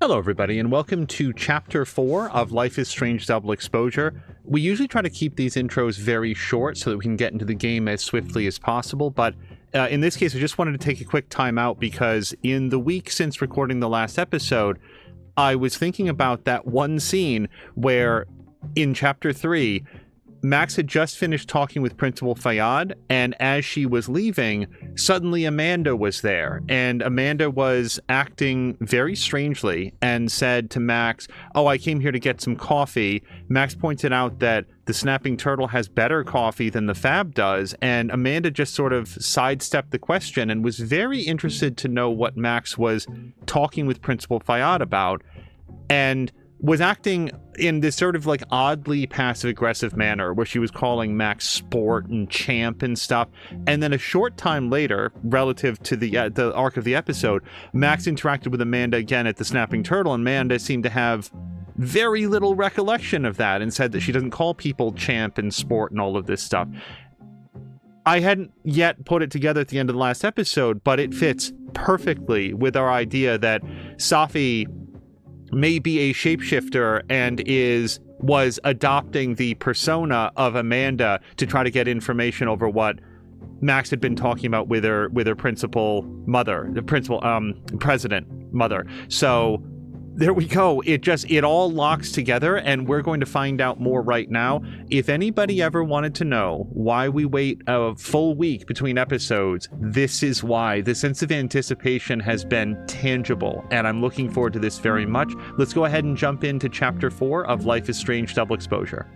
Hello, everybody, and welcome to Chapter 4 of Life is Strange Double Exposure. We usually try to keep these intros very short so that we can get into the game as swiftly as possible, but in this case, I just wanted to take a quick time out because in the week since recording the last episode, I was thinking about that one scene where, in Chapter 3, Max had just finished talking with Principal Fayad, and as she was leaving, suddenly Amanda was there, and Amanda was acting very strangely and said to Max, "Oh, I came here to get some coffee." Max pointed out that the Snapping Turtle has better coffee than the Fab does, and Amanda just sort of sidestepped the question and was very interested to know what Max was talking with Principal Fayad about, and was acting in this sort of like oddly passive-aggressive manner where she was calling Max sport and champ and stuff. And then a short time later, relative to the arc of the episode, Max interacted with Amanda again at the Snapping Turtle, and Amanda seemed to have very little recollection of that and said that she doesn't call people champ and sport and all of this stuff. I hadn't yet put it together at the end of the last episode, but it fits perfectly with our idea that Safi may be a shapeshifter and was adopting the persona of Amanda to try to get information over what Max had been talking about with her principal mother, the principal president mother. So there we go. It all locks together, and we're going to find out more right now. If anybody ever wanted to know why we wait a full week between episodes, this is why. The sense of anticipation has been tangible, and I'm looking forward to this very much. Let's go ahead and jump into Chapter 4 of Life is Strange Double Exposure.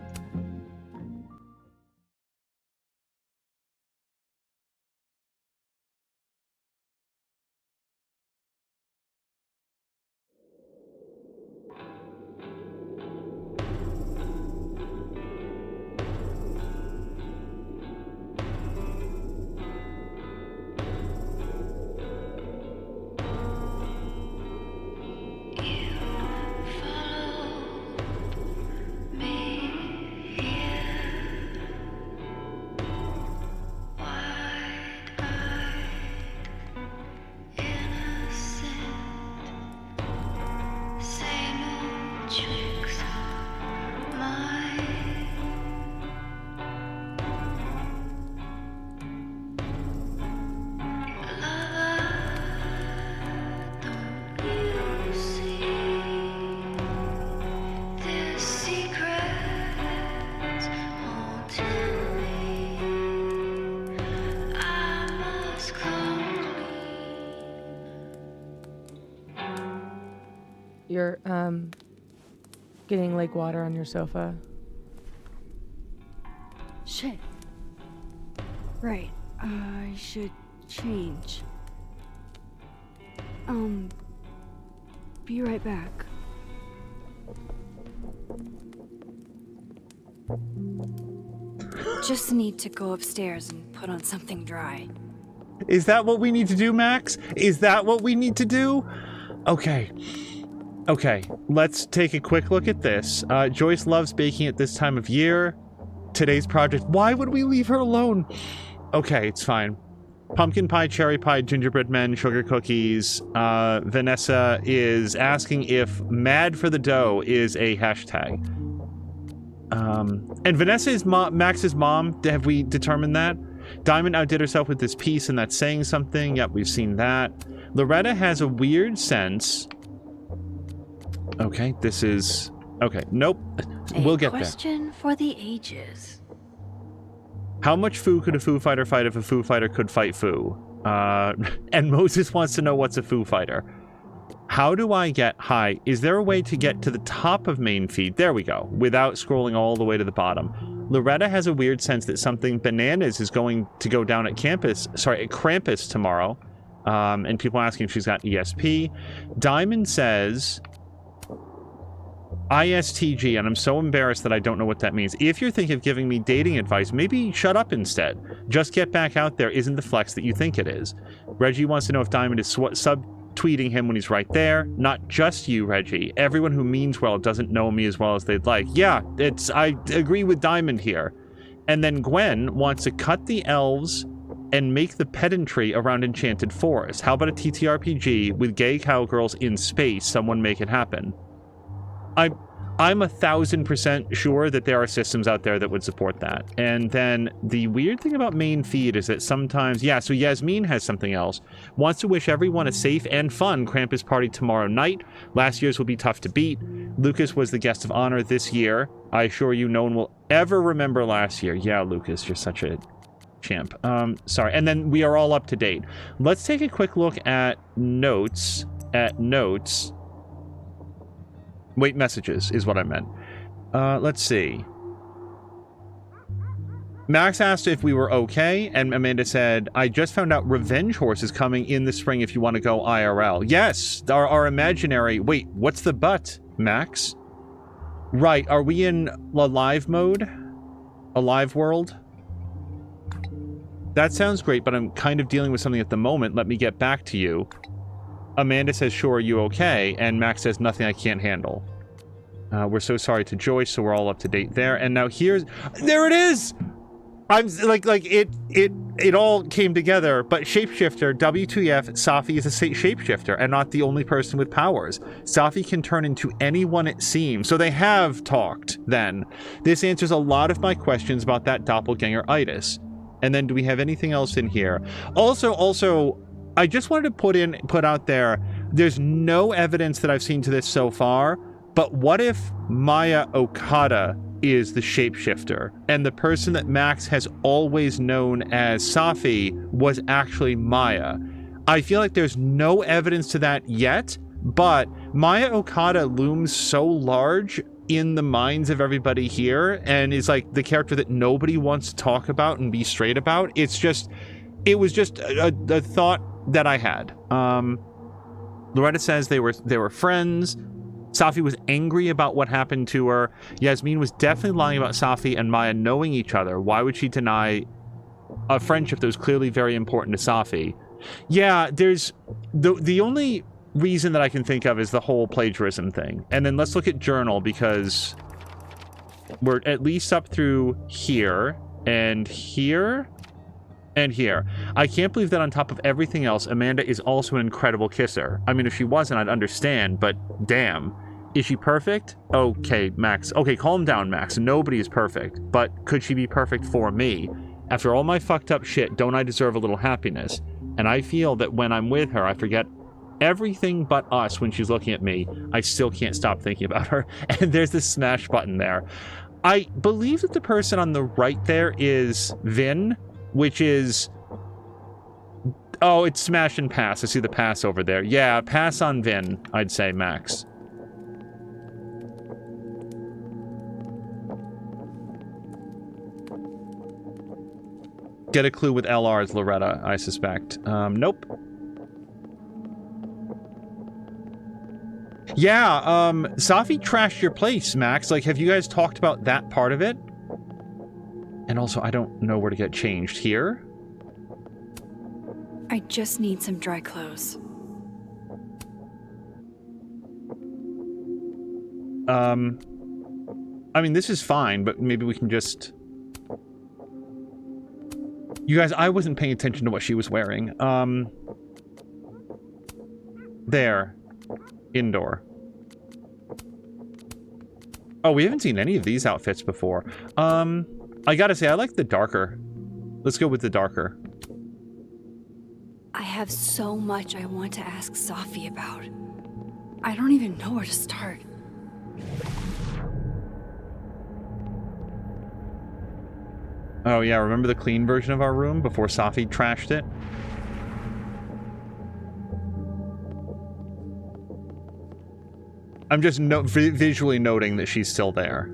You're, getting lake water on your sofa. Shit. Right. I should change. Be right back. Just need to go upstairs and put on something dry. Is that what we need to do, Max? Is that what we need to do? Okay, let's take a quick look at this. Joyce loves baking at this time of year. Today's project. Why would we leave her alone? Okay, it's fine. Pumpkin pie, cherry pie, gingerbread men, sugar cookies. Vanessa is asking if mad for the dough is a hashtag. And Vanessa is Max's mom. Have we determined that? Diamond outdid herself with this piece, and that's saying something. Yep, we've seen that. Loretta has a weird sense. Okay, this is... Okay, nope. We'll get there. A question for the ages. How much Foo could a Foo Fighter fight if a Foo Fighter could fight Foo? And Moses wants to know what's a Foo Fighter. How do I get... Hi, is there a way to get to the top of main feed? There we go. Without scrolling all the way to the bottom. Loretta has a weird sense that something bananas is going to go down at Krampus tomorrow. And people asking if she's got ESP. Diamond says... ISTG, and I'm so embarrassed that I don't know what that means. If you're thinking of giving me dating advice, maybe shut up instead. Just get back out there isn't the flex that you think it is. Reggie wants to know if Diamond is subtweeting him when he's right there. Not just you, Reggie. Everyone who means well doesn't know me as well as they'd like. Yeah, I agree with Diamond here. And then Gwen wants to cut the elves and make the pedantry around Enchanted Forest? How about a TTRPG with gay cowgirls in space? Someone make it happen. I'm 1000% sure that there are systems out there that would support that. And then the weird thing about main feed is that sometimes, yeah, so Yasmin has something else. Wants to wish everyone a safe and fun Krampus party tomorrow night. Last year's will be tough to beat. Lucas was the guest of honor this year. I assure you no one will ever remember last year. Yeah, Lucas, you're such a champ. Sorry. And then we are all up to date. Let's take a quick look at notes. Wait, messages is what I meant. Let's see. Max asked if we were okay, and Amanda said, I just found out Revenge Horse is coming in the spring if you want to go IRL. Yes, our imaginary... Wait, what's the but, Max? Right, are we in a live mode? A live world? That sounds great, but I'm kind of dealing with something at the moment. Let me get back to you. Amanda says, sure, are you okay? And Max says, nothing I can't handle. We're so sorry to Joyce, so we're all up to date there. And now here's... There it is! I'm like it all came together. But shapeshifter, W2F, Safi is a shapeshifter and not the only person with powers. Safi can turn into anyone it seems. So they have talked then. This answers a lot of my questions about that doppelganger-itis. And then do we have anything else in here? Also, I just wanted to put out there, there's no evidence that I've seen to this so far, but what if Maya Okada is the shapeshifter, and the person that Max has always known as Safi was actually Maya? I feel like there's no evidence to that yet, but Maya Okada looms so large in the minds of everybody here, and is like the character that nobody wants to talk about and be straight about. It was just a thought that I had. Loretta says they were friends. Safi was angry about what happened to her. Yasmin was definitely lying about Safi and Maya knowing each other. Why would she deny a friendship that was clearly very important to Safi? Yeah, there's the only reason that I can think of is the whole plagiarism thing. And then let's look at journal, because we're at least up through here and here and here. I can't believe that on top of everything else, Amanda is also an incredible kisser. I mean, if she wasn't, I'd understand, but damn. Is she perfect? Okay, Max. Okay, calm down, Max. Nobody is perfect, but could she be perfect for me? After all my fucked up shit, don't I deserve a little happiness? And I feel that when I'm with her, I forget everything but us when she's looking at me. I still can't stop thinking about her. And there's this smash button there. I believe that the person on the right there is Vin, which is... Oh, it's smash and pass. I see the pass over there. Yeah, pass on Vin, I'd say, Max. Get a clue with LR's Loretta, I suspect. Nope. Yeah, Safi trashed your place, Max. Like, have you guys talked about that part of it? And also, I don't know where to get changed here. I just need some dry clothes. I mean, this is fine, but maybe we can just... You guys, I wasn't paying attention to what she was wearing. There. Indoor. Oh, we haven't seen any of these outfits before. I gotta say, I like the darker. Let's go with the darker. I have so much I want to ask Safi about. I don't even know where to start. Oh yeah, remember the clean version of our room before Safi trashed it? I'm just visually noting that she's still there.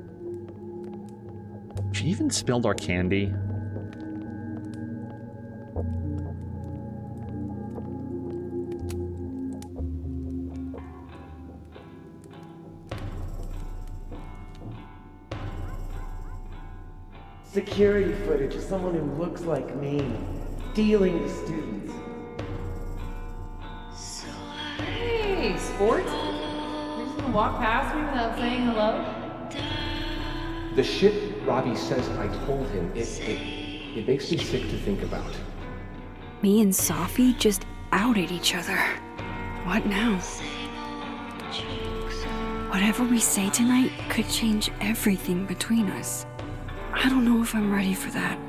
She even spilled our candy. Security footage of someone who looks like me, dealing with students. Hey, sports? You're just gonna walk past me without saying hello? The shit Robbie says I told him, it makes me sick to think about. Me and Sophie just outed each other. What now? Whatever we say tonight could change everything between us. I don't know if I'm ready for that.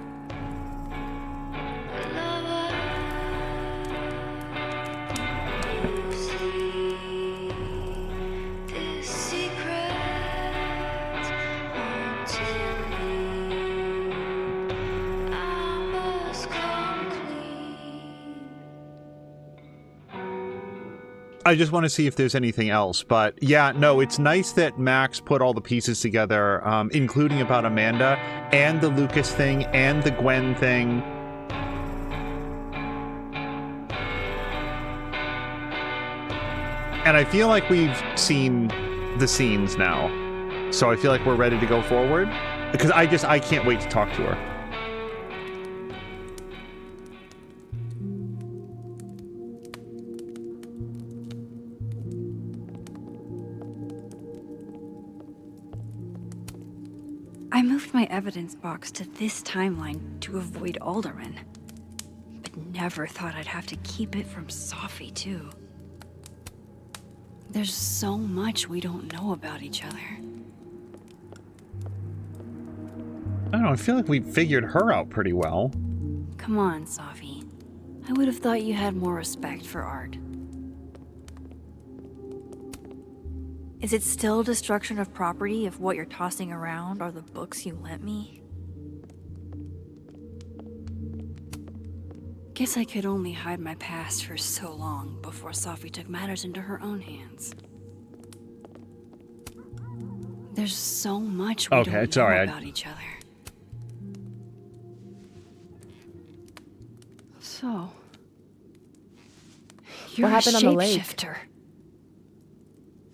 I just want to see if there's anything else, but yeah, no, it's nice that Max put all the pieces together, including about Amanda, and the Lucas thing, and the Gwen thing. And I feel like we've seen the scenes now, so I feel like we're ready to go forward, because I can't wait to talk to her. I moved my evidence box to this timeline to avoid Alderman, but never thought I'd have to keep it from Sophie, too. There's so much we don't know about each other. I don't know, I feel like we figured her out pretty well. Come on, Sophie. I would have thought you had more respect for art. Is it still destruction of property if what you're tossing around are the books you lent me? Guess I could only hide my past for so long before Sophie took matters into her own hands. There's so much we don't know about each other. So, you're What happened a on the lake? shapeshifter.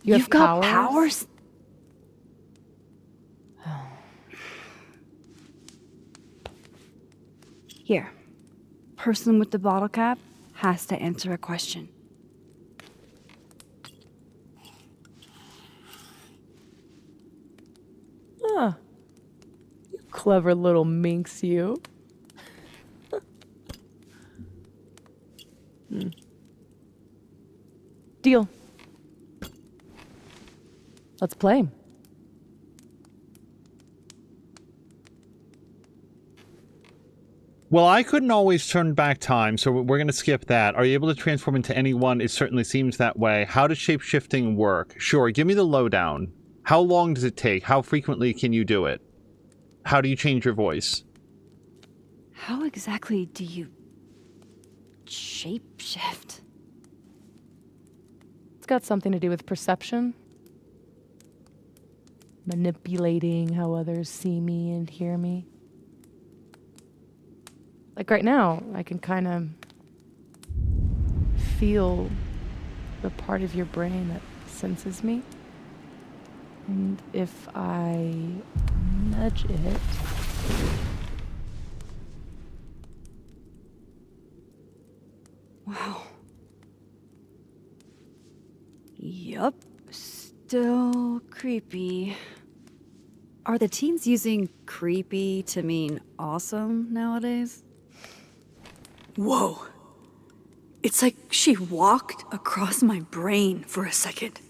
You've got powers? Here. Person with the bottle cap has to answer a question. Huh. You clever little minx, you. Deal. Let's play. Well, I couldn't always turn back time, so we're going to skip that. Are you able to transform into anyone? It certainly seems that way. How does shape-shifting work? Sure, give me the lowdown. How long does it take? How frequently can you do it? How do you change your voice? How exactly do you shapeshift? It's got something to do with perception. Manipulating how others see me and hear me. Like right now, I can kind of feel the part of your brain that senses me. And if I nudge it... Wow. Yup. Still creepy. Are the teens using creepy to mean awesome nowadays? Whoa. It's like she walked across my brain for a second.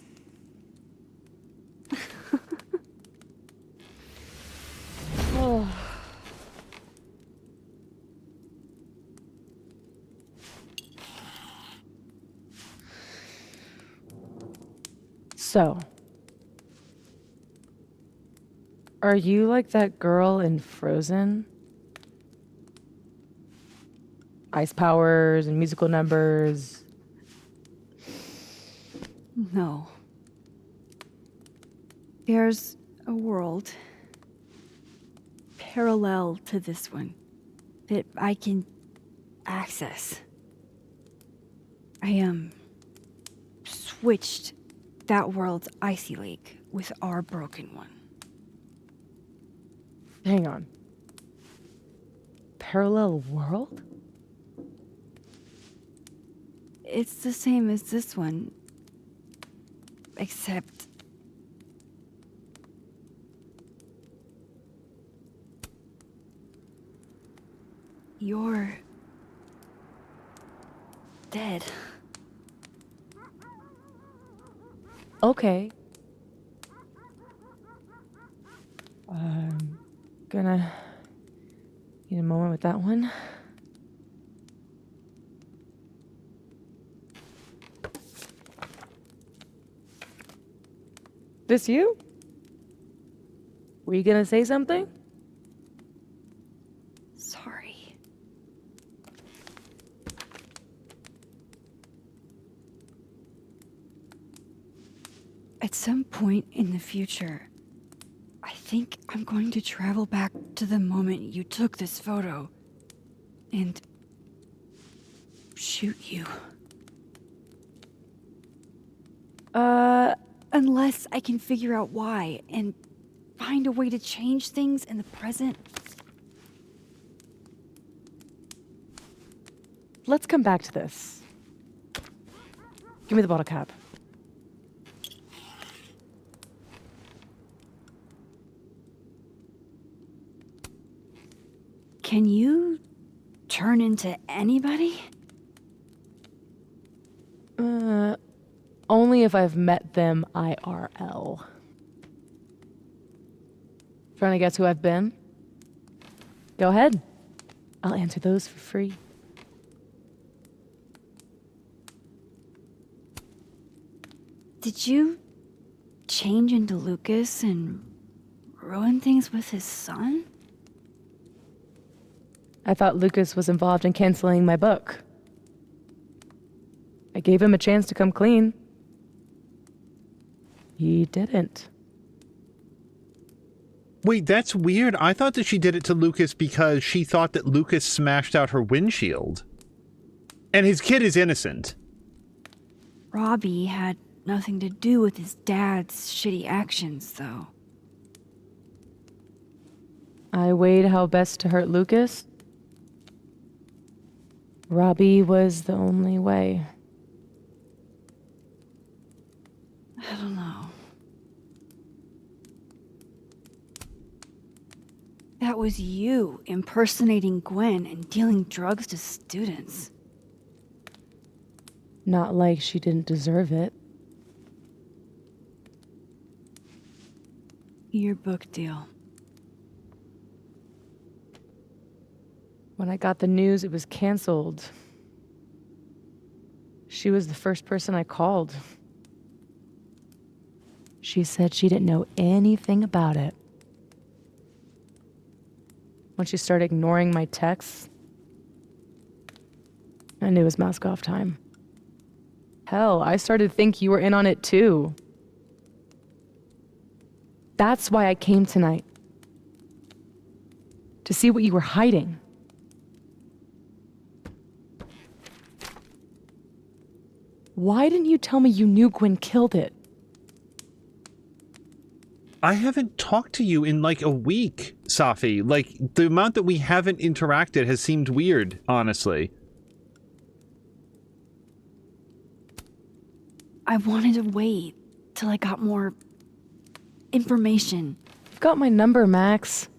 Oh. So, are you like that girl in Frozen? Ice powers and musical numbers. No. There's a world parallel to this one that I can access. I switched that world's icy lake with our broken one. Hang on. Parallel world? It's the same as this one, except you're instead. Okay. I'm gonna need a moment with that one. This you? Were you gonna say something? Sorry. At some point in the future, I think I'm going to travel back to the moment you took this photo and shoot you. Unless I can figure out why and find a way to change things in the present. Let's come back to this. Give me the bottle cap. Can you turn into anybody? Only if I've met them IRL. Trying to guess who I've been? Go ahead. I'll answer those for free. Did you change into Lucas and ruin things with his son? I thought Lucas was involved in canceling my book. I gave him a chance to come clean. He didn't. Wait, that's weird. I thought that she did it to Lucas because she thought that Lucas smashed out her windshield. And his kid is innocent. Robbie had nothing to do with his dad's shitty actions, though. I weighed how best to hurt Lucas. Robbie was the only way. I don't know. That was you impersonating Gwen and dealing drugs to students. Not like she didn't deserve it. Your book deal. When I got the news it was canceled, she was the first person I called. She said she didn't know anything about it. When she started ignoring my texts, I knew it was mask off time. Hell, I started to think you were in on it too. That's why I came tonight. To see what you were hiding. Why didn't you tell me you knew Gwen killed it? I haven't talked to you in like a week, Safi. Like, the amount that we haven't interacted has seemed weird, honestly. I wanted to wait till I got more information. You've got my number, Max.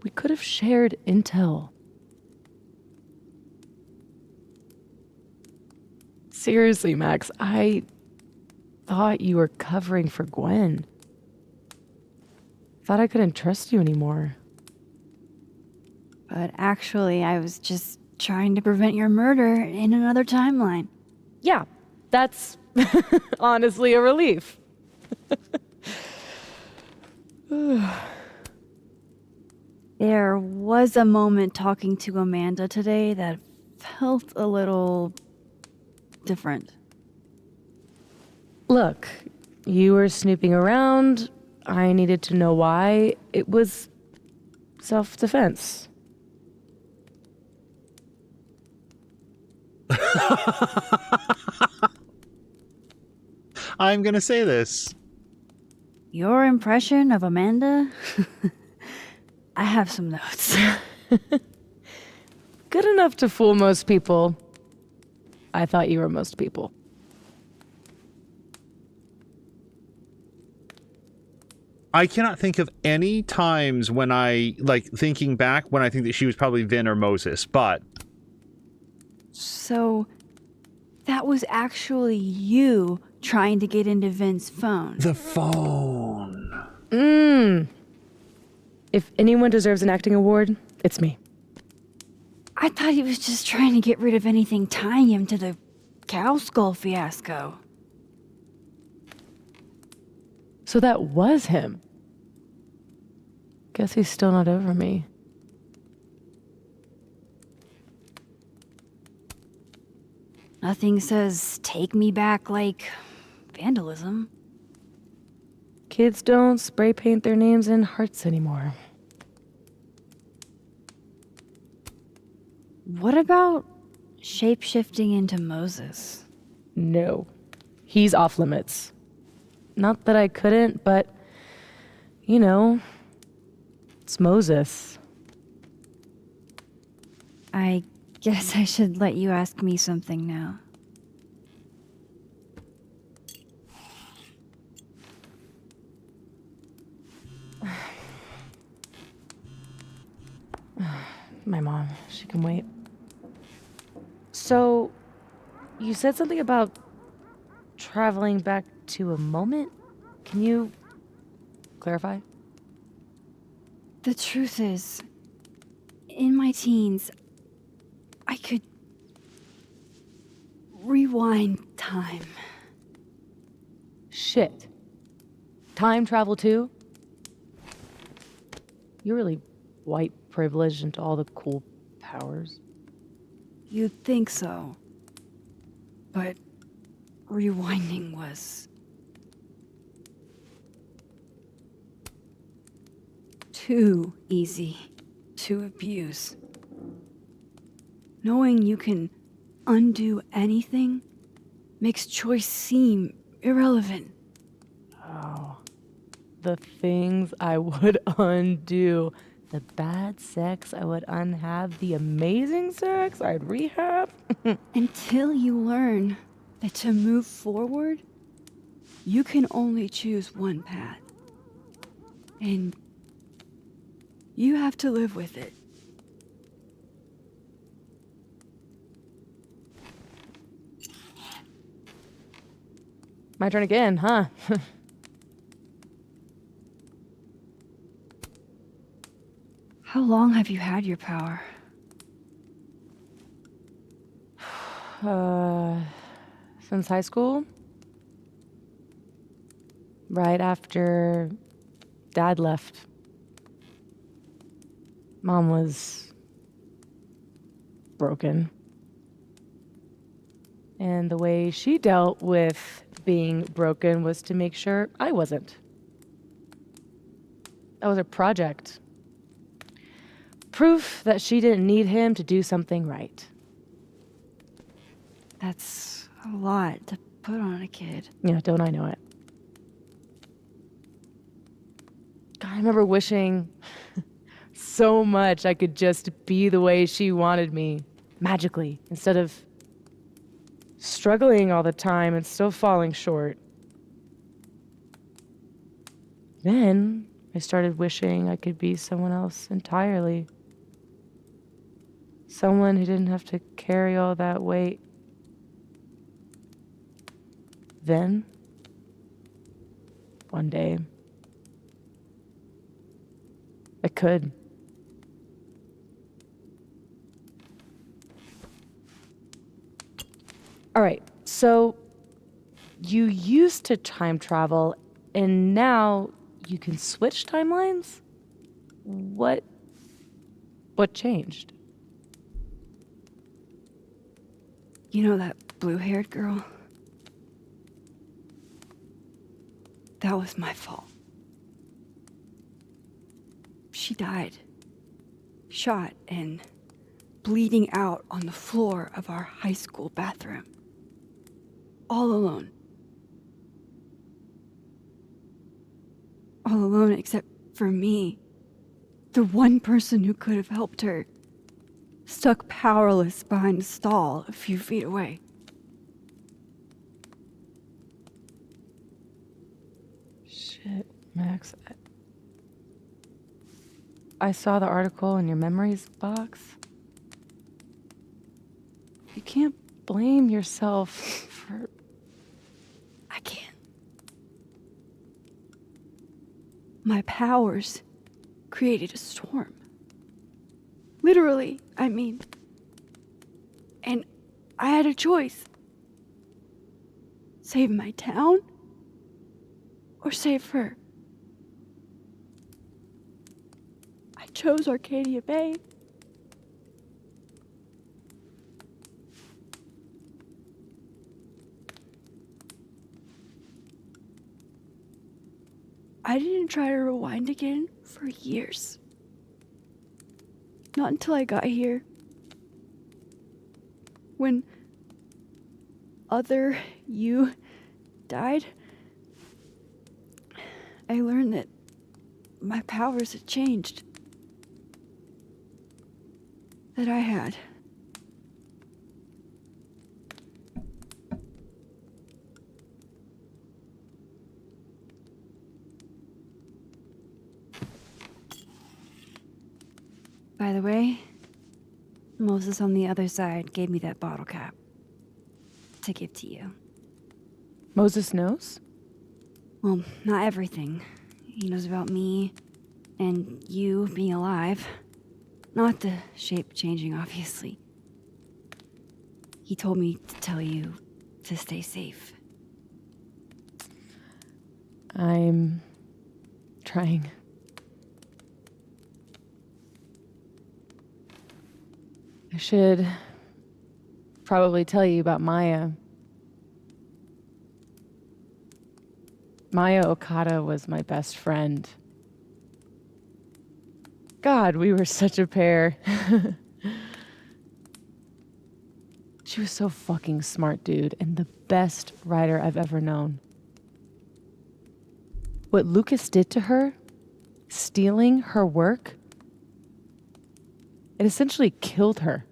We could have shared intel. Seriously, Max, I thought you were covering for Gwen. Thought I couldn't trust you anymore. But actually, I was just trying to prevent your murder in another timeline. Yeah, that's honestly a relief. There was a moment talking to Amanda today that felt a little different. Look, you were snooping around. I needed to know why. It was self-defense. I'm gonna say this. Your impression of Amanda? I have some notes. Good enough to fool most people. I thought you were most people. I cannot think of any times when I, like, thinking back, when I think that she was probably Vin or Moses, but So, that was actually you trying to get into Vin's phone. The phone. If anyone deserves an acting award, it's me. I thought he was just trying to get rid of anything tying him to the cow skull fiasco. So that was him. Guess he's still not over me. Nothing says take me back like vandalism. Kids don't spray paint their names in hearts anymore. What about shape-shifting into Moses? No. He's off limits. Not that I couldn't, but, you know, it's Moses. I guess I should let you ask me something now. My mom, she can wait. So, you said something about traveling back to a moment? Can you clarify? The truth is, in my teens, I could rewind time. Shit. Time travel too? You're really white privileged into all the cool powers. You'd think so. But rewinding was too easy to abuse. Knowing you can undo anything makes choice seem irrelevant. Oh. The things I would undo. The bad sex I would unhave. The amazing sex I'd rehab. Until you learn that to move forward, you can only choose one path. And you have to live with it. My turn again, huh? How long have you had your power? Since high school? Right after Dad left. Mom was broken. And the way she dealt with being broken was to make sure I wasn't. That was a project. Proof that she didn't need him to do something right. That's a lot to put on a kid. Yeah, don't I know it? God, I remember wishing so much I could just be the way she wanted me, magically, instead of struggling all the time and still falling short. Then I started wishing I could be someone else entirely. Someone who didn't have to carry all that weight. Then, one day, I could. All right, so you used to time travel, and now you can switch timelines? What changed? You know that blue-haired girl? That was my fault. She died. Shot and bleeding out on the floor of our high school bathroom. All alone. All alone except for me. The one person who could have helped her. Stuck powerless behind a stall a few feet away. Shit, Max. I saw the article in your memories box. You can't blame yourself for... I can't. My powers created a storm. Literally, I mean. And I had a choice. Save my town or save her. I chose Arcadia Bay. I didn't try to rewind again for years. Not until I got here. When other you died, I learned that my powers had changed. That I had. By the way, Moses on the other side gave me that bottle cap to give to you. Moses knows? Well, not everything. He knows about me and you being alive. Not the shape changing, obviously. He told me to tell you to stay safe. I'm trying. I should probably tell you about Maya. Maya Okada was my best friend. God, we were such a pair. She was so fucking smart, dude, and the best writer I've ever known. What Lucas did to her, stealing her work, it essentially killed her.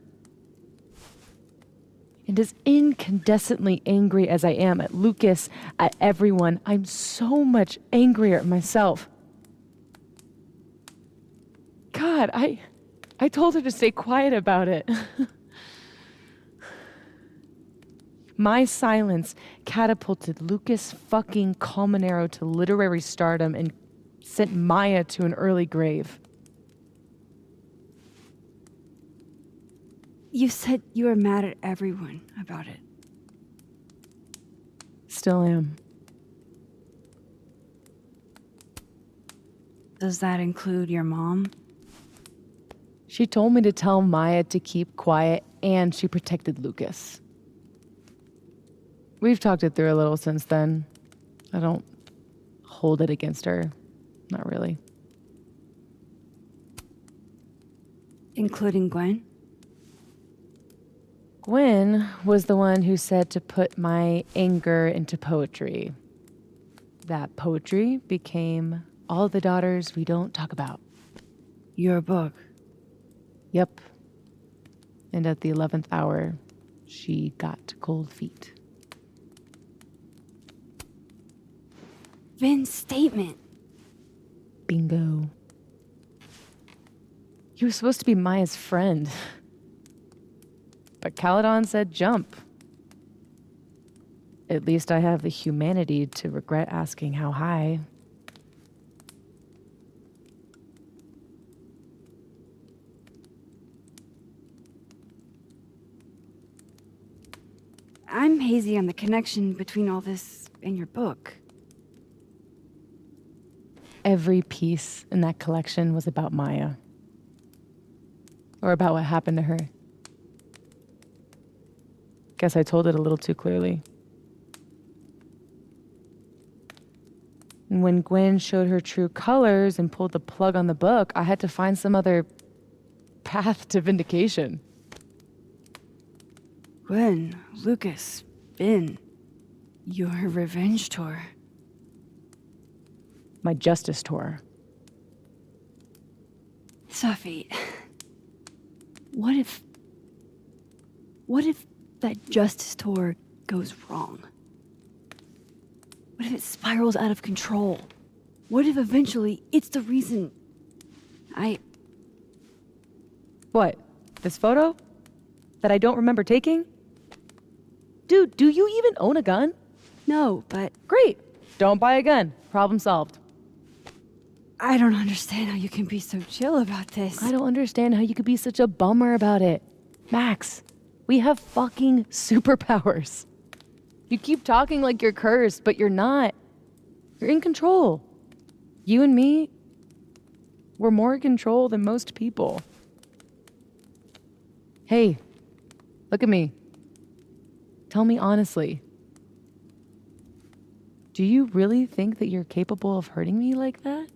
And as incandescently angry as I am at Lucas, at everyone, I'm so much angrier at myself. God, I told her to stay quiet about it. My silence catapulted Lucas fucking Colmenero to literary stardom and sent Maya to an early grave. You said you were mad at everyone about it. Still am. Does that include your mom? She told me to tell Maya to keep quiet, and she protected Lucas. We've talked it through a little since then. I don't hold it against her. Not really. Including Gwen? Gwen was the one who said to put my anger into poetry. That poetry became All the Daughters We Don't Talk About. Your book. Yep. And at the 11th hour, she got cold feet. Vin's statement. Bingo. He was supposed to be Maya's friend. But Caledon said jump. At least I have the humanity to regret asking how high. I'm hazy on the connection between all this and your book. Every piece in that collection was about Maya. Or about what happened to her. Guess I told it a little too clearly. And when Gwen showed her true colors and pulled the plug on the book, I had to find some other path to vindication. Gwen, Lucas, Vin, your revenge tour. My justice tour. Safi, what if that justice tour goes wrong? What if it spirals out of control? What if eventually it's the reason What? This photo? that I don't remember taking? Dude, do you even own a gun? No, but Great. Don't buy a gun. Problem solved. I don't understand how you can be so chill about this. I don't understand how you could be such a bummer about it. Max, we have fucking superpowers. You keep talking like you're cursed, but you're not. You're in control. You and me, we're more in control than most people. Hey, look at me. Tell me honestly. Do you really think that you're capable of hurting me like that?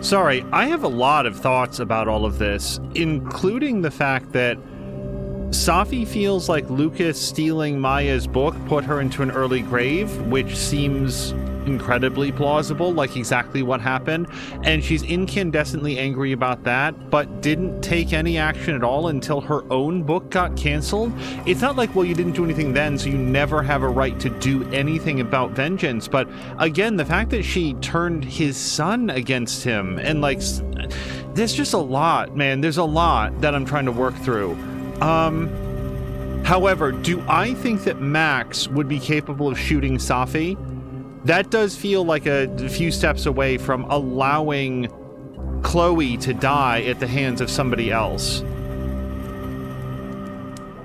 Sorry, I have a lot of thoughts about all of this, including the fact that Safi feels like Lucas stealing Maya's book put her into an early grave, which seems incredibly plausible, like exactly what happened, and she's incandescently angry about that, but didn't take any action at all until her own book got canceled. It's not like, well, you didn't do anything then, so you never have a right to do anything about vengeance, but again, the fact that she turned his son against him, and like, there's just a lot, man, there's a lot that I'm trying to work through. However, do I think that Max would be capable of shooting Safi? That does feel like a few steps away from allowing Chloe to die at the hands of somebody else.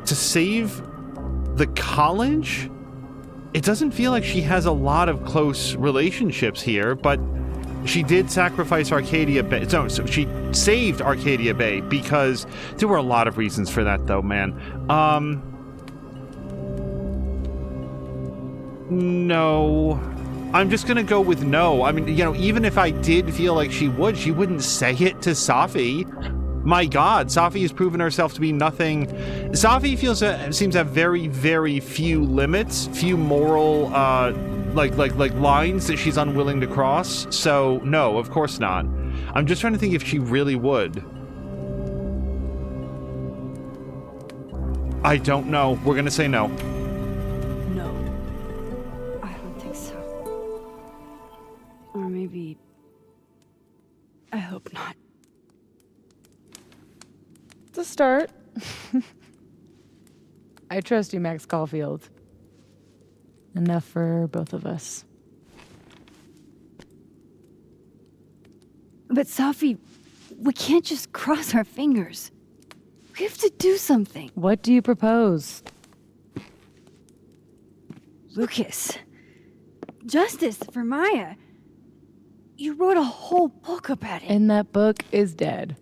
To save the college? It doesn't feel like she has a lot of close relationships here, but she did sacrifice Arcadia Bay. No, so she saved Arcadia Bay because there were a lot of reasons for that, though, man. No. I'm just gonna go with no. I mean, you know, even if I did feel like she wouldn't say it to Safi. My God, Safi has proven herself to be nothing. Safi seems to have very, very few limits, few moral, like lines that she's unwilling to cross. So no, of course not. I'm just trying to think if she really would. I don't know. We're gonna say no. No. I don't think so. Or maybe... I hope not. It's a start. I trust you, Max Caulfield. Enough for both of us. But Safi, we can't just cross our fingers. We have to do something. What do you propose? Lucas. Justice for Maya. You wrote a whole book about it. And that book is dead.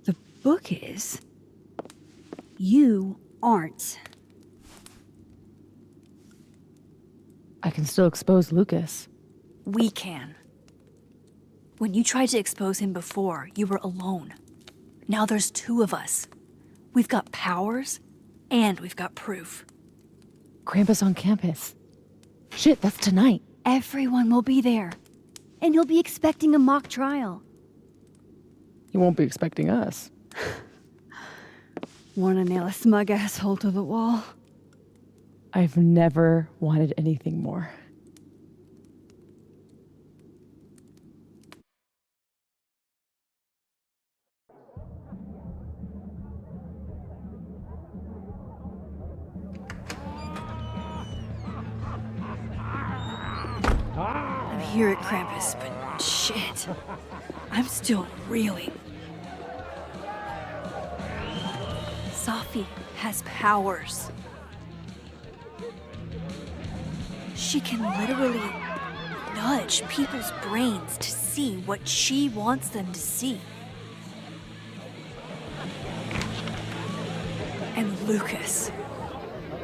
The book is... You aren't. I can still expose Lucas. We can. When you tried to expose him before, you were alone. Now there's two of us. We've got powers, and we've got proof. Krampus on campus. Shit, that's tonight. Everyone will be there. And you'll be expecting a mock trial. You won't be expecting us. Wanna nail a smug asshole to the wall? I've never wanted anything more. I'm here at Krampus, but shit. I'm still reeling. Safi has powers. She can literally nudge people's brains to see what she wants them to see. And Lucas,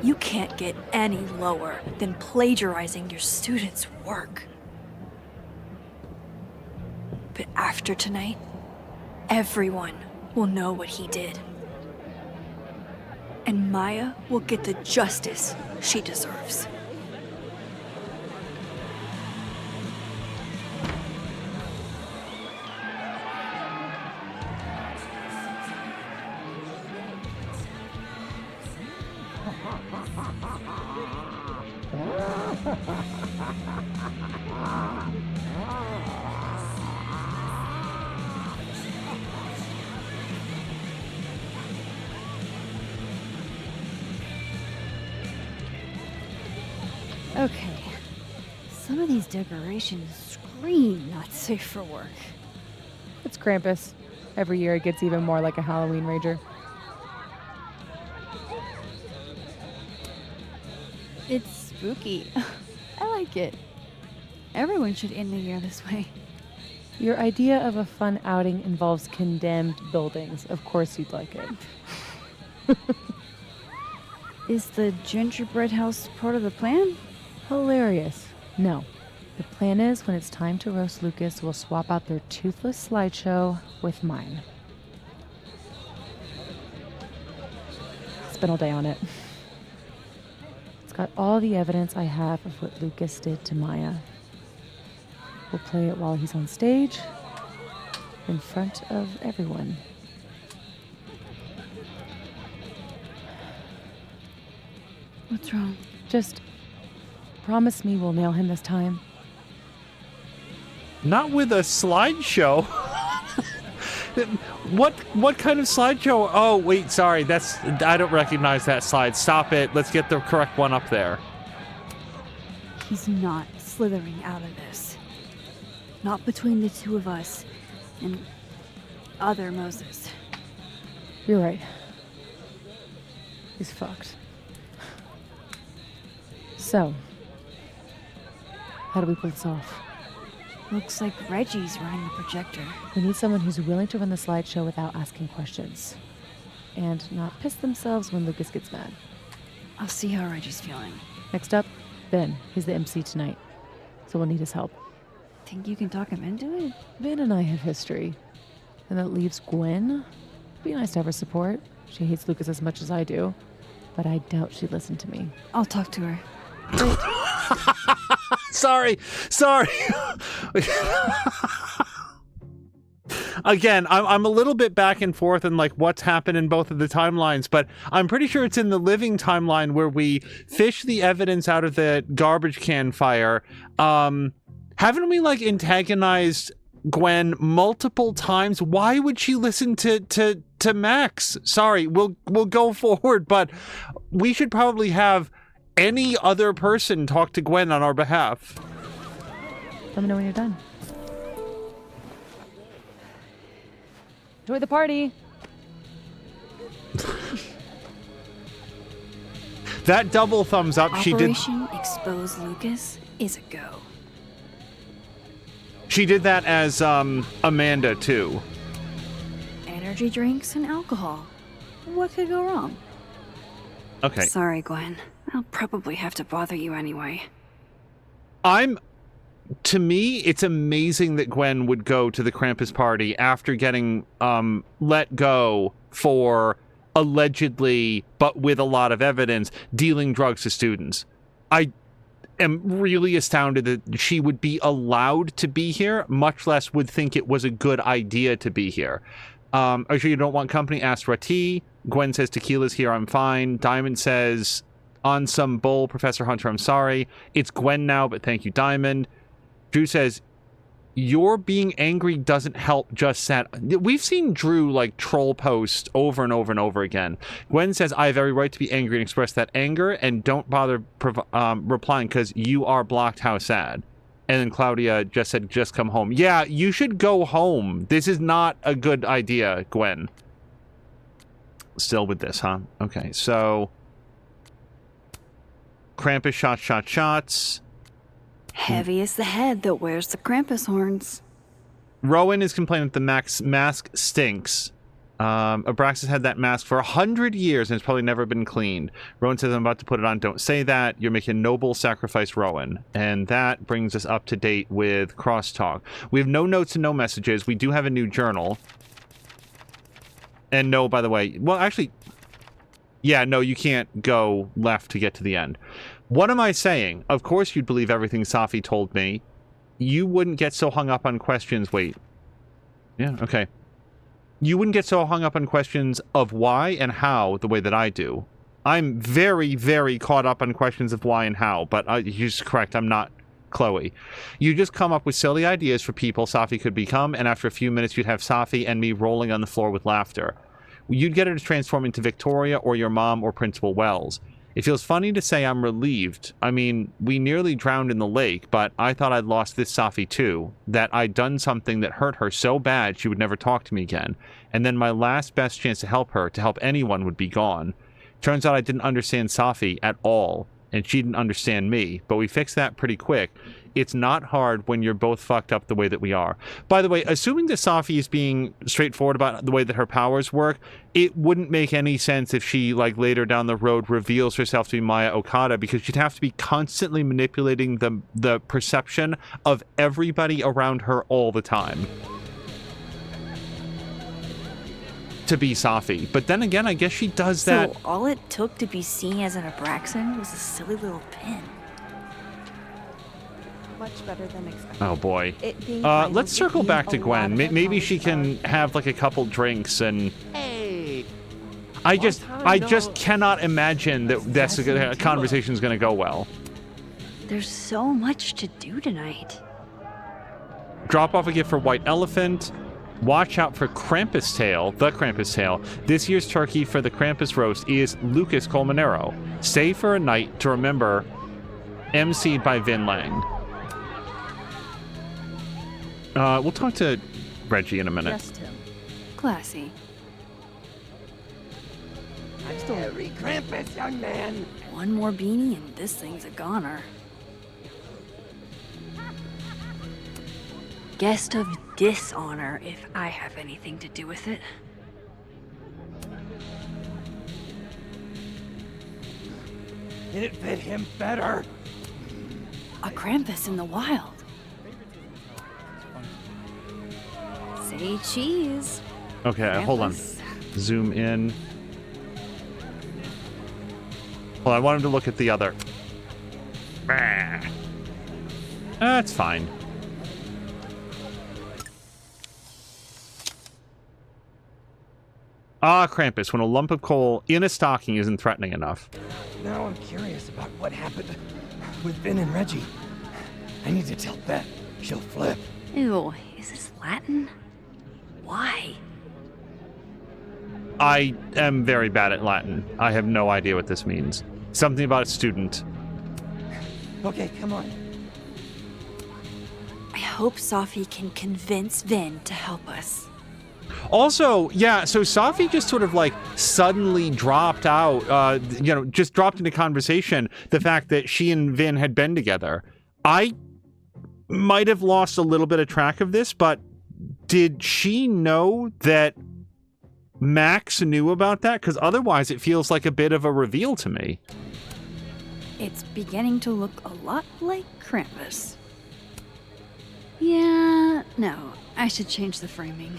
you can't get any lower than plagiarizing your students' work. But after tonight, everyone will know what he did. And Maya will get the justice she deserves. Okay. Some of these decorations scream not safe for work. It's Krampus. Every year it gets even more like a Halloween rager. It's spooky. I like it. Everyone should end the year this way. Your idea of a fun outing involves condemned buildings. Of course you'd like it. Is the gingerbread house part of the plan? Hilarious. No. The plan is when it's time to roast Lucas, we'll swap out their toothless slideshow with mine. Spent all day on it. It's got all the evidence I have of what Lucas did to Maya. We'll play it while he's on stage, in front of everyone. What's wrong? Just promise me we'll nail him this time. Not with a slideshow. What kind of slideshow? Oh, wait, sorry. I don't recognize that slide. Stop it. Let's get the correct one up there. He's not slithering out of this. Not between the two of us and other Moses. You're right. He's fucked. So, how do we pull this off? Looks like Reggie's running the projector. We need someone who's willing to run the slideshow without asking questions. And not piss themselves when Lucas gets mad. I'll see how Reggie's feeling. Next up, Ben. He's the MC tonight. So we'll need his help. Think you can talk him into it? Ben and I have history. And that leaves Gwen. Be nice to have her support. She hates Lucas as much as I do. But I doubt she'd listen to me. I'll talk to her. Sorry. Again, I'm a little bit back and forth in like what's happened in both of the timelines, but I'm pretty sure it's in the living timeline where we fish the evidence out of the garbage can fire. Haven't we like antagonized Gwen multiple times? Why would she listen to Max? Sorry, we'll go forward, but we should probably have any other person talk to Gwen on our behalf. Let me know when you're done. Enjoy the party. That double thumbs up. Operation Expose Lucas is a go. She did that as Amanda too. Energy drinks and alcohol. What could go wrong? Okay. Sorry, Gwen. I'll probably have to bother you anyway. To me, it's amazing that Gwen would go to the Krampus party after getting let go for allegedly, but with a lot of evidence, dealing drugs to students. I am really astounded that she would be allowed to be here, much less would think it was a good idea to be here. Are you sure you don't want company? Ask Rati. Gwen says tequila's here, I'm fine. Diamond says, on some bull, Professor Hunter, I'm sorry. It's Gwen now, but thank you, Diamond. Drew says, your being angry doesn't help, just sad. We've seen Drew like troll post over and over and over again. Gwen says, I have every right to be angry and express that anger, and don't bother replying because you are blocked, how sad. And then Claudia just said, just come home. Yeah, you should go home. This is not a good idea, Gwen. Still with this, huh? Okay, so Krampus shots. Heavy is the head that wears the Krampus horns. Rowan is complaining that the mask stinks. Abraxas had that mask for 100 years and it's probably never been cleaned. Rowan says, I'm about to put it on. Don't say that. You're making a noble sacrifice, Rowan. And that brings us up to date with Crosstalk. We have no notes and no messages. We do have a new journal. And no, by the way, well, actually, yeah, no, you can't go left to get to the end. What am I saying? Of course you'd believe everything Safi told me. You wouldn't get so hung up on questions. Wait. Yeah, okay. You wouldn't get so hung up on questions of why and how the way that I do. I'm very, very caught up on questions of why and how, but you're just correct. I'm not Chloe. You just come up with silly ideas for people Safi could become, and after a few minutes you'd have Safi and me rolling on the floor with laughter. You'd get her to transform into Victoria or your mom or Principal Wells. It feels funny to say I'm relieved. I mean, we nearly drowned in the lake, but I thought I'd lost this Safi too. That I'd done something that hurt her so bad she would never talk to me again. And then my last best chance to help her, to help anyone, would be gone. Turns out I didn't understand Safi at all, and she didn't understand me, but we fixed that pretty quick. It's not hard when you're both fucked up the way that we are. By the way, assuming that Safi is being straightforward about the way that her powers work, it wouldn't make any sense if she, like, later down the road reveals herself to be Maya Okada, because she'd have to be constantly manipulating the perception of everybody around her all the time to be Safi. But then again, I guess she does that. So all it took to be seen as an Abraxan was a silly little pin. Much better than expected. Oh boy. It being Let's circle back to Gwen. Maybe she can have like a couple drinks and. Hey. I just cannot imagine that conversation is going to go well. There's so much to do tonight. Drop off a gift for White Elephant. Watch out for Krampus Tail, the Krampus Tail. This year's turkey for the Krampus roast is Lucas Colmenero. Stay for a night to remember. MC'd by Vin Lang. We'll talk to Reggie in a minute. Just him. Classy. I'm still Merry Krampus, young man. One more beanie and this thing's a goner. Guest of dishonor, if I have anything to do with it. It fit him better. A Krampus in the wild. Say cheese. Okay, hold on. Krampus. Zoom in. Well, I want him to look at the other. That's fine. Ah, Krampus, when a lump of coal in a stocking isn't threatening enough. Now I'm curious about what happened with Vin and Reggie. I need to tell Beth. She'll flip. Ew, is this Latin? Why? I am very bad at Latin. I have no idea what this means. Something about a student. Okay, come on. I hope Safi can convince Vin to help us. Also, yeah, so Safi just sort of like suddenly dropped out, just dropped into conversation the fact that she and Vin had been together. I might have lost a little bit of track of this, but did she know that Max knew about that? Because otherwise it feels like a bit of a reveal to me. It's beginning to look a lot like Krampus. Yeah, no, I should change the framing.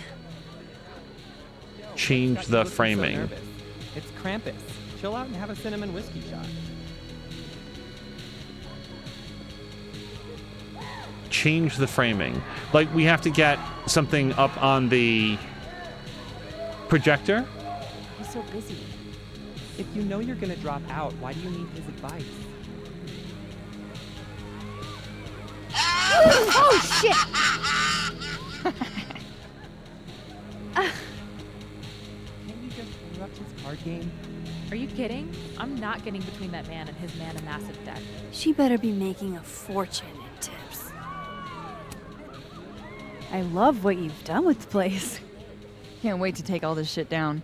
Change the Looking so framing. nervous. It's Krampus. Chill out and have a cinnamon whiskey shot. Change the framing. Like, we have to get something up on the projector? He's so busy. If you know you're gonna drop out, why do you need his advice? Oh shit! Can't you just interrupt his card game? Are you kidding? I'm not getting between that man and his mana massive deck. She better be making a fortune in tips. I love what you've done with the place. Can't wait to take all this shit down.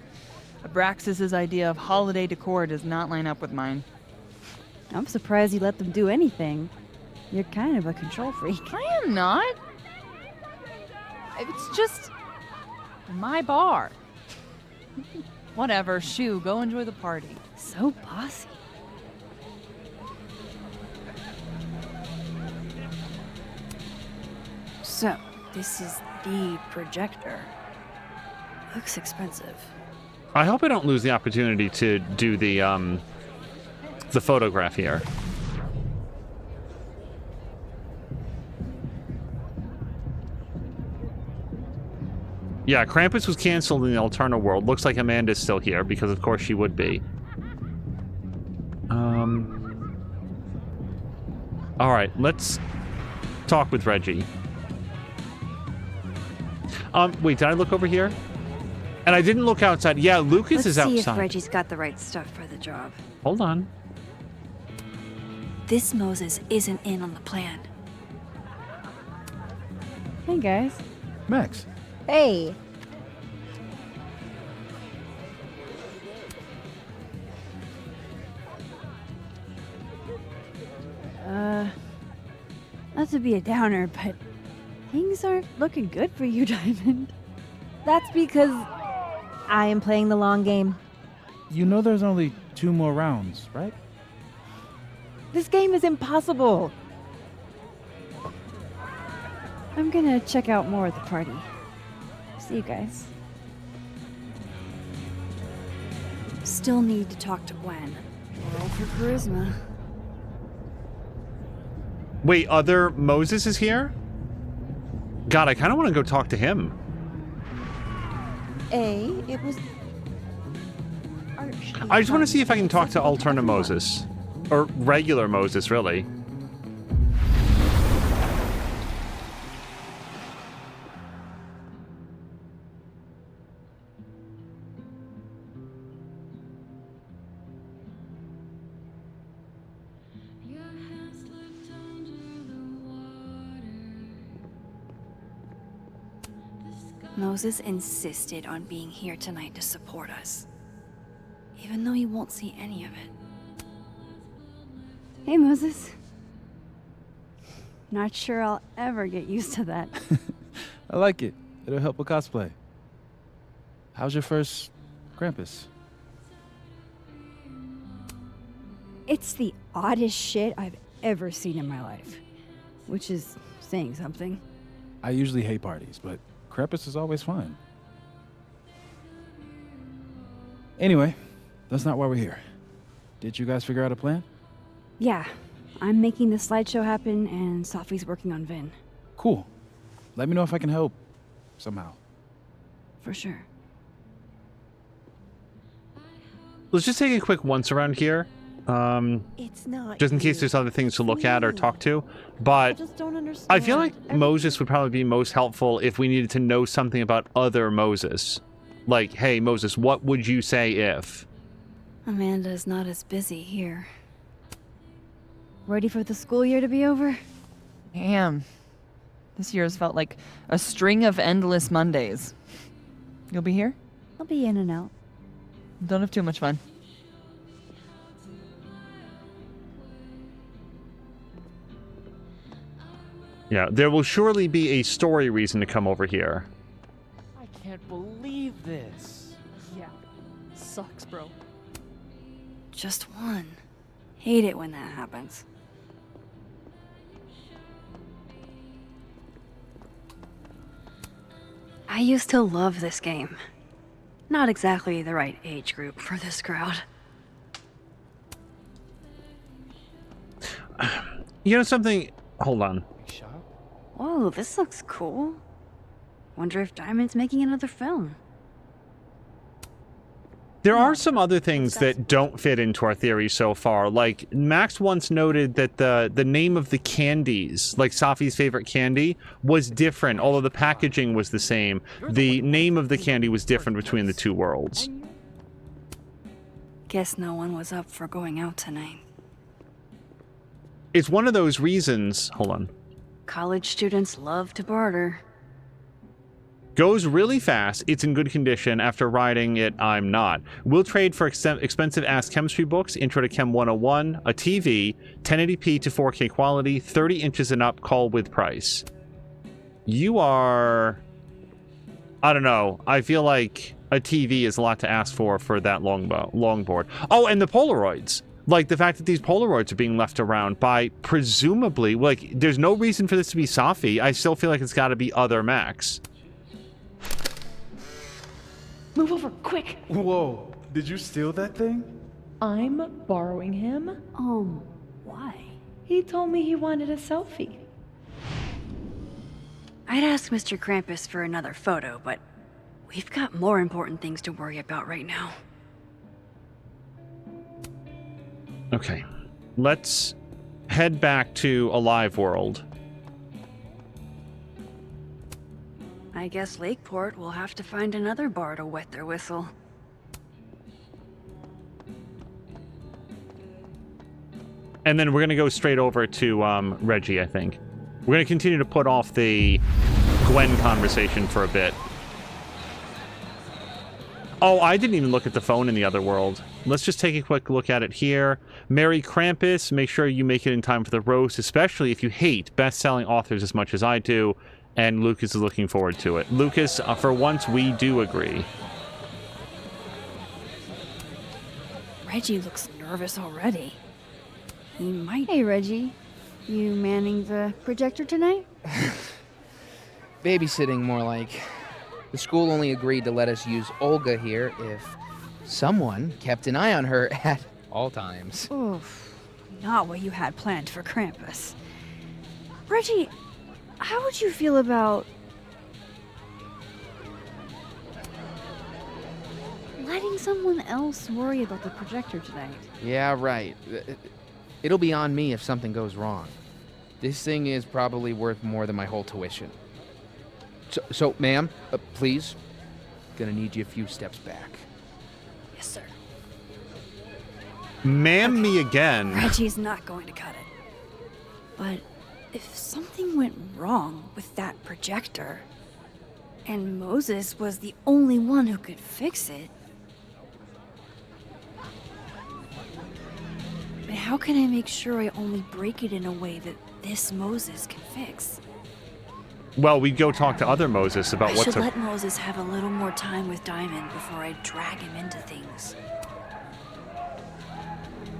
Abraxas's idea of holiday decor does not line up with mine. I'm surprised you let them do anything. You're kind of a control freak. I am not. It's just my bar. Whatever, shoo, go enjoy the party. So bossy. So, this is the projector. Looks expensive. I hope I don't lose the opportunity to do the photograph here. Yeah, Krampus was canceled in the Alterna world. Looks like Amanda's still here, because of course she would be. Alright, let's talk with Reggie. Wait, did I look over here? And I didn't look outside. Yeah, Lucas is Let's see outside. if Reggie's got the right stuff for the job. Hold on. This Moses isn't in on the plan. Hey, guys. Max. Hey. Not to be a downer, but things aren't looking good for you, Diamond. That's because I am playing the long game. You know there's only 2 more rounds, right? This game is impossible. I'm gonna check out more at the party. See you guys. Still need to talk to Gwen. Roll for charisma. Wait, other Moses is here? God, I kind of want to go talk to him. It was. I just want to see if I can talk to Alterna Moses. Or regular Moses, really. Moses insisted on being here tonight to support us. Even though he won't see any of it. Hey, Moses. Not sure I'll ever get used to that. I like it. It'll help with cosplay. How's your first Krampus? It's the oddest shit I've ever seen in my life. Which is saying something. I usually hate parties, but Krampus is always fun. Anyway, that's not why we're here. Did you guys figure out a plan? Yeah, I'm making the slideshow happen and Safi's working on Vin. Cool. Let me know if I can help somehow. For sure. Let's just take a quick once around here. It's not. Just in case there's other things to look at or talk to. I But just don't understand. I feel like Moses would probably be most helpful if we needed to know something about other Moses. Like, hey, Moses, what would you say if? Amanda's not as busy here. Ready for the school year to be over? Damn. This year has felt like a string of endless Mondays. You'll be here? I'll be in and out. Don't have too much fun. Yeah, there will surely be a story reason to come over here. I can't believe this. Yeah. Sucks, bro. Just one. Hate it when that happens. I used to love this game. Not exactly the right age group for this crowd. You know something? Hold on. Whoa, this looks cool. Wonder if Diamond's making another film. There are some other things that don't fit into our theory so far. Like, Max once noted that the name of the candies, like Safi's favorite candy, was different, although the packaging was the same. The name of the candy was different between the two worlds. Guess no one was up for going out tonight. It's one of those reasons... Hold on. College students love to barter. Goes really fast. It's in good condition. After riding it, I'm not. We'll trade for expensive-ass chemistry books, Intro to Chem 101, a TV, 1080p to 4K quality, 30 inches and up, call with price. You are... I don't know. I feel like a TV is a lot to ask for that longboard. Oh, and the Polaroids. Like, the fact that these Polaroids are being left around by, presumably... Like, there's no reason for this to be Safi. I still feel like it's got to be other Max. Move over, quick! Whoa, did you steal that thing? I'm borrowing him. Why? He told me he wanted a selfie. I'd ask Mr. Krampus for another photo, but we've got more important things to worry about right now. Okay. Let's head back to Alive World. I guess Lakeport will have to find another bar to wet their whistle. And then we're going to go straight over to Reggie, I think. We're going to continue to put off the Gwen conversation for a bit. Oh, I didn't even look at the phone in the other world. Let's just take a quick look at it here. Merry Krampus, make sure you make it in time for the roast, especially if you hate best-selling authors as much as I do. And Lucas is looking forward to it. Lucas, for once, we do agree. Reggie looks nervous already. He might. Hey, Reggie. You manning the projector tonight? Babysitting, more like. The school only agreed to let us use Olga here if someone kept an eye on her at all times. Oof. Not what you had planned for Krampus. Reggie, how would you feel about letting someone else worry about the projector tonight? Yeah, right. It'll be on me if something goes wrong. This thing is probably worth more than my whole tuition. So ma'am, please. Gonna need you a few steps back. Yes, sir. Ma'am me again. Reggie's not going to cut it. But if something went wrong with that projector, and Moses was the only one who could fix it, but how can I make sure I only break it in a way that this Moses can fix? Well, we'd go talk to other Moses about I what should to... let Moses have a little more time with Diamond before I drag him into things.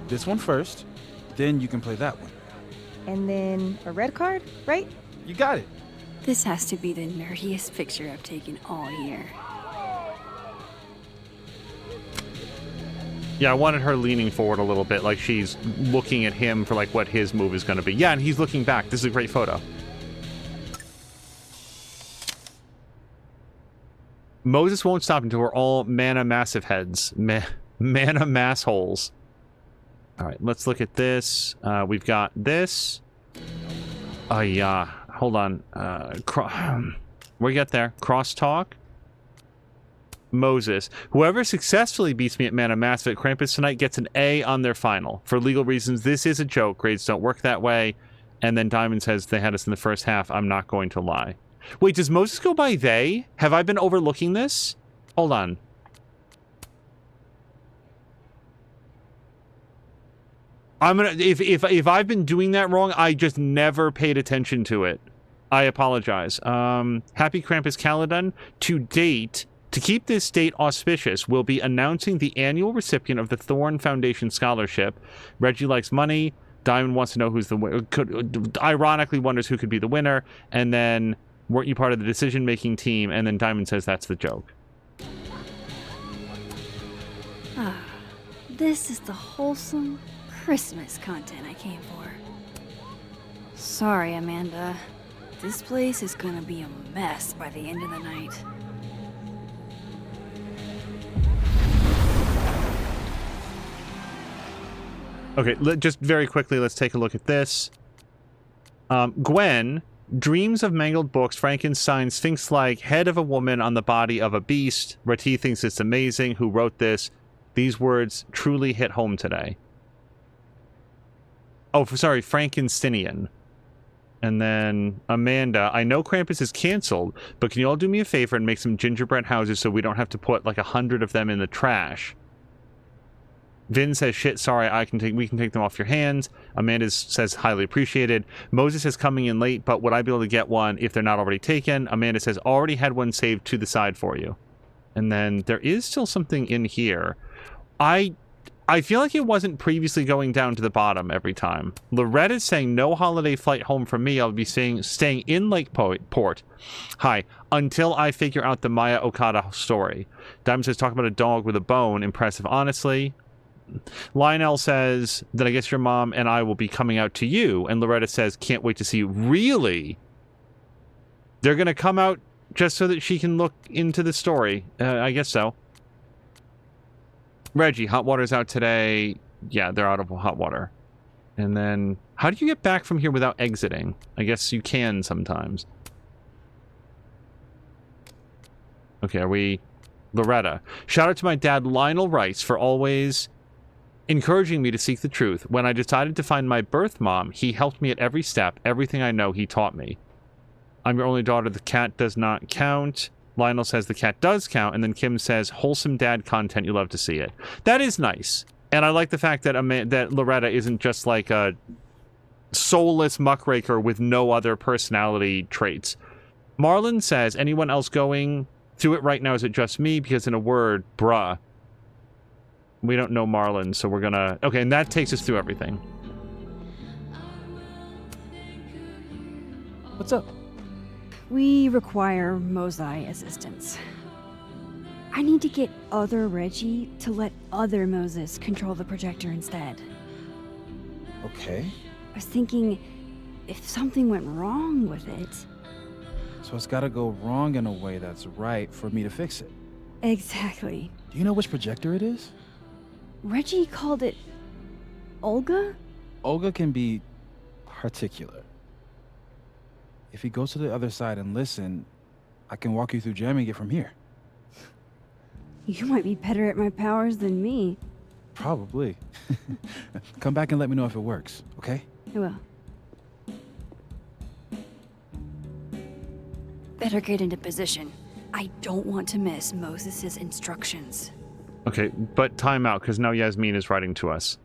This one first, then you can play that one. And then a red card, right? You got it. This has to be the nerdiest picture I've taken all year. Yeah, I wanted her leaning forward a little bit, like she's looking at him for like what his move is going to be. Yeah, and he's looking back. This is a great photo. Moses won't stop until we're all mana massive heads. Mana mass holes. All right, let's look at this. We've got this. Yeah. Hold on. We get there. Crosstalk. Moses. Whoever successfully beats me at Mana Massive at Krampus tonight gets an A on their final. For legal reasons, this is a joke. Grades don't work that way. And then Diamond says they had us in the first half. I'm not going to lie. Wait, does Moses go by they? Have I been overlooking this? Hold on. I'm gonna if I've been doing that wrong, I just never paid attention to it. I apologize. Happy Krampus Caledon. To date, to keep this date auspicious, we'll be announcing the annual recipient of the Thorn Foundation Scholarship. Reggie likes money. Diamond wants to know who's the winner. Ironically wonders who could be the winner. And then, weren't you part of the decision-making team? And then Diamond says that's the joke. This is the wholesome Christmas content I came for. Sorry, Amanda. This place is gonna be a mess by the end of the night. Okay, just very quickly, let's take a look at this. Gwen dreams of mangled books, Frankenstein, Sphinx-like head of a woman on the body of a beast. Rati thinks it's amazing. Who wrote this? These words truly hit home today. Oh, sorry, Frankensteinian. And then Amanda, I know Krampus is canceled, but can you all do me a favor and make some gingerbread houses so we don't have to put like 100 of them in the trash? Vin says, shit, sorry, we can take them off your hands. Amanda says, highly appreciated. Moses is coming in late, but would I be able to get one if they're not already taken? Amanda says, already had one saved to the side for you. And then there is still something in here. I feel like it wasn't previously going down to the bottom every time. Loretta is saying, no holiday flight home for me. I'll be staying in Lakeport. Hi. Until I figure out the Maya Okada story. Diamond says, talk about a dog with a bone. Impressive, honestly. Lionel says that I guess your mom and I will be coming out to you. And Loretta says, can't wait to see you. Really? They're going to come out just so that she can look into the story. I guess so. Reggie, hot water's out today. Yeah, they're out of hot water. And then, how do you get back from here without exiting? I guess you can sometimes. Okay, are we... Loretta. Shout out to my dad, Lionel Rice, for always encouraging me to seek the truth. When I decided to find my birth mom, he helped me at every step. Everything I know, he taught me. I'm your only daughter. The cat does not count. Lionel says the cat does count. And then Kim says, wholesome dad content. You love to see it. That is nice. And I like the fact that that Loretta isn't just like a soulless muckraker with no other personality traits. Marlon says, anyone else going through it right now? Is it just me? Because in a word, bruh. We don't know Marlon, so we're gonna... Okay, and that takes us through everything. What's up? We require Mosai assistance. I need to get other Reggie to let other Moses control the projector instead. Okay. I was thinking, if something went wrong with it... So it's gotta go wrong in a way that's right for me to fix it. Exactly. Do you know which projector it is? Reggie called it... Olga? Olga can be particular. If you go to the other side and listen, I can walk you through jamming it from here. You might be better at my powers than me. Probably. Come back and let me know if it works, okay? I will. Better get into position. I don't want to miss Moses' instructions. Okay, but time out, because now Yasmin is writing to us.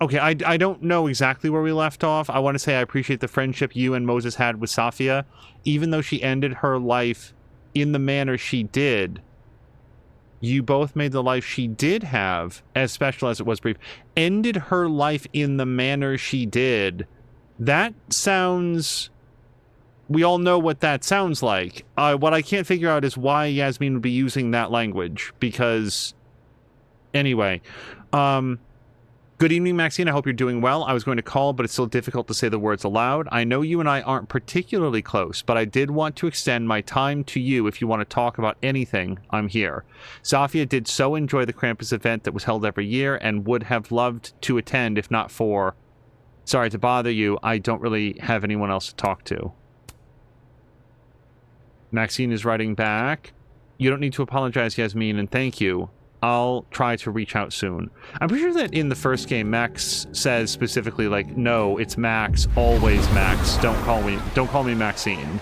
Okay, I don't know exactly where we left off. I want to say I appreciate the friendship you and Moses had with Safia. Even though she ended her life in the manner she did, you both made the life she did have, as special as it was brief, ended her life in the manner she did. That sounds... We all know what that sounds like. What I can't figure out is why Yasmin would be using that language, because... Anyway, good evening, Maxine. I hope you're doing well. I was going to call, but it's still difficult to say the words aloud. I know you and I aren't particularly close, but I did want to extend my time to you. If you want to talk about anything, I'm here. Safia did so enjoy the Krampus event that was held every year and would have loved to attend if not for... Sorry to bother you, I don't really have anyone else to talk to. Maxine is writing back. You don't need to apologize, Yasmin, and thank you. I'll try to reach out soon. I'm pretty sure that in the first game, Max says specifically, like, no, it's Max, always Max. Don't call me Maxine.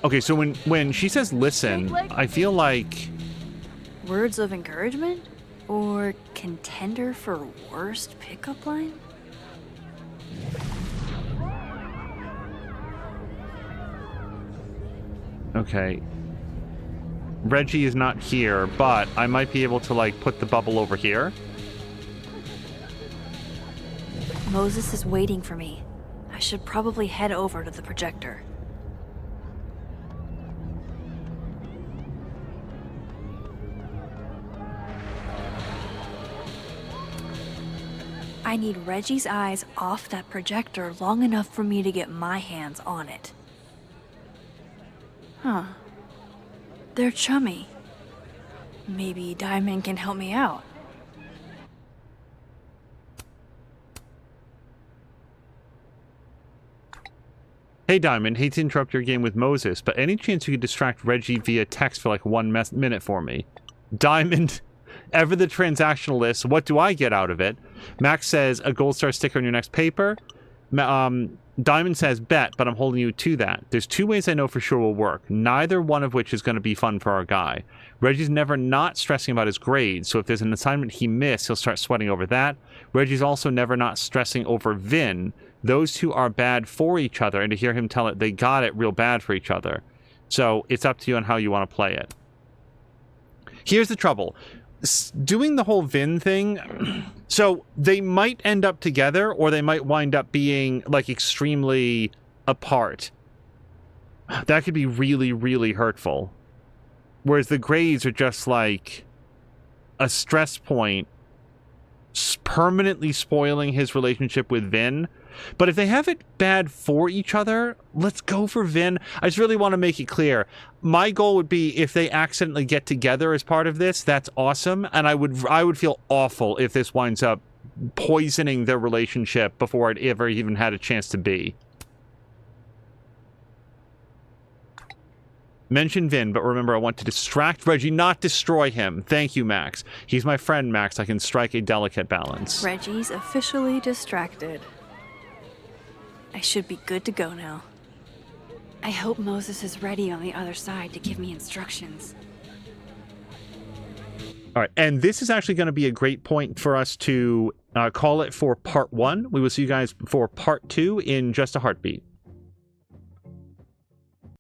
Okay, so when she says listen, I feel like... Words of encouragement? Or contender for worst pickup line? Okay. Reggie is not here, but I might be able to, like, put the bubble over here. Moses is waiting for me. I should probably head over to the projector. I need Reggie's eyes off that projector long enough for me to get my hands on it. Huh. They're chummy. Maybe Diamond can help me out. Hey Diamond, hate to interrupt your game with Moses, but any chance you could distract Reggie via text for like 1 minute for me? Diamond, ever the transactionalist, what do I get out of it? Max says, a gold star sticker on your next paper. Diamond says, bet, but I'm holding you to that. There's 2 ways I know for sure will work, neither one of which is going to be fun for our guy. Reggie's never not stressing about his grades, so if there's an assignment he missed, he'll start sweating over that. Reggie's also never not stressing over Vin. Those two are bad for each other, and to hear him tell it, they got it real bad for each other. So it's up to you on how you want to play it. Here's the trouble. Doing the whole Vin thing, so they might end up together, or they might wind up being, like, extremely apart. That could be really, really hurtful. Whereas the grades are just, like, a stress point permanently spoiling his relationship with Vin. But if they have it bad for each other, let's go for Vin. I just really want to make it clear. My goal would be if they accidentally get together as part of this, that's awesome. And I would feel awful if this winds up poisoning their relationship before it ever even had a chance to be. Mention Vin, but remember I want to distract Reggie, not destroy him. Thank you, Max. He's my friend, Max. I can strike a delicate balance. Reggie's officially distracted. I should be good to go now. I hope Moses is ready on the other side to give me instructions. All right, and this is actually going to be a great point for us to call it for part 1. We will see you guys for part 2 in just a heartbeat.